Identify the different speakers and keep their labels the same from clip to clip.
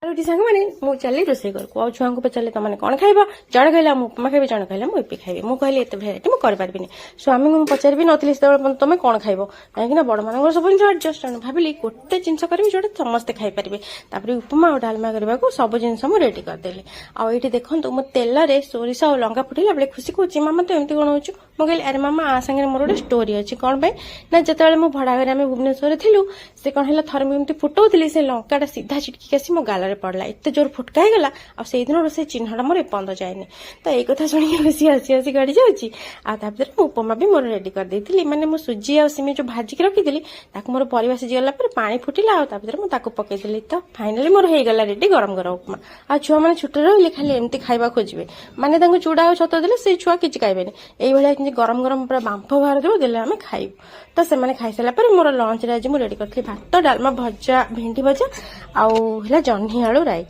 Speaker 1: रुटी सांग मैंने मुझे चली रोसे घर को छुआ को पचारे तुमने कौन खाइब जड़े कहला उपमा खाइबे जड़े कहला मुझे इपी खाइबे मुझे कहली एत भेराइटी मुझे कर स्वामी को पचारि भी नी से तुम कौन खाइब कहीं बड़ मान सब जिन आडजस्ट भाविली गोटे जिन करी जो समस्ते खाईपारे उपमा और डालमा करने को सब जिन रेडी करदेली आईटी देखो मो तेल सोरिष और लंका फुटेला बेले खुशी कहूँ मामा तो एमती कौन हो मुझे अरे मामा आ सागे मोर गोटे स्टोरी अच्छी कौन पाई ना जिते मो भड़ा घर आम भुवनेश्वर थिलु से कौन है थर मुझे फुटाऊली से लंका सीधा छिटकी आसी मो गाल पड़ला एत जोर फुटका होगा आई दिन से चिन्हटा मोर एपर्त जाए तो यही कथा शुणी खुशी हसी हसी गड़ी जाऊँगी आर उपमा भी मोर रेडी कर देती मैंने मो सुजी आ सिमे जो भाजिक रखी मोर परिवा सीजीगला पानी फुटिला मुझे पकईदेली तो फाइनाली मोर होगा रेडी गरम गरम उपमा आ छुआ मैंने छुट्टी रही खाली एमती खाइबा खोजे मैंने चूड़ा और छत देले से छुआ किसी खाइबेनि यही गरम गरम पूरा बांफ बाहर देव देले आम खाइबू तो से खाई सारा मोर लंच आज मुझे रेडी करी भात डालमा भजा भेंडी भजा आउ जह्नी आलू राई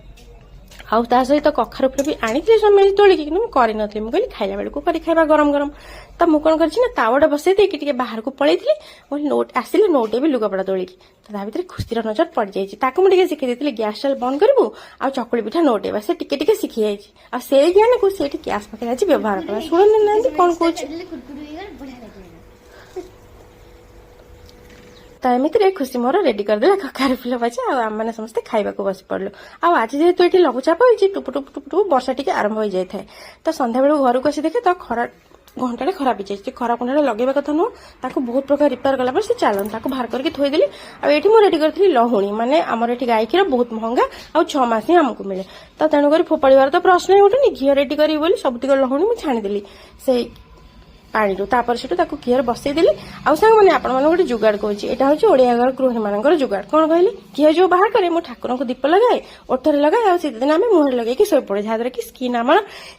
Speaker 1: आउ ता सहित कखार उपर भी आनी समय तोलिकी कि मुझे मुझे खाइला बेलू कर खाइबा गरम गरम तो मुझे कौन कर तावड़ा बसई देकी बाहर को पलैली मुझे नोट आसिले नोटे भी लुगापड़ा तोलिकी तो ता भर खुशीर नजर पड़ जाए मुझे शिखी देती गैस टाल बंद करूँ आ चकुली पिठा नोटेबा से टिके शिखी जाए से ज्ञान को से गैस पाखे आज व्यवहार करा शुणी ना कौन कह तो एमती खुशी मोर रेडी करदे कखार फुल भजा आम मैंने समस्ते खाइबा को बसी पड़लु आज जेहेतु ये लघुचाप होती टुपु टुपु टुपु टुपु वर्षा टी आरंभ हो जाए तो संध्या बेलू घर को आसी देखे तो खरा घंटा खराब हो जाए खरा कुंडा लगे कथा नुह ताको बहुत प्रकार रिपेयर कला से चलन बाहर करके थोदेली आठी मुझे रेडी करी लहुणी माने आमर ये गाय क्षीर बहुत महंगा आ 6 मास ही आमको मिले तो तेणुक फोपाड़ार तो प्रश्न ही उठुनी घी रेडी करी सबुतिक लहुणी मुझे छाणीदेली से पानी से घीर बसईदेली आउ सांग मैंने आपण मान गोटे जुगाड़ कहूँ यहाँ हूँ ओडिया घर गृहिणी मान जुगाड़ कौन कहली घी जो बाहर करे मो ठाकुर को दीप लगाए ओठर लगाए शीत दिन आम मुहर लगे शो पड़े जहाद्वारा कि स्किन आम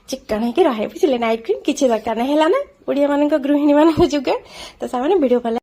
Speaker 1: चिक्कण होकर रहे बुझे नाइट क्रीम किसी दरकार ना ओडिया मान गृहिणी मान जुगाड़ तो से वीडियो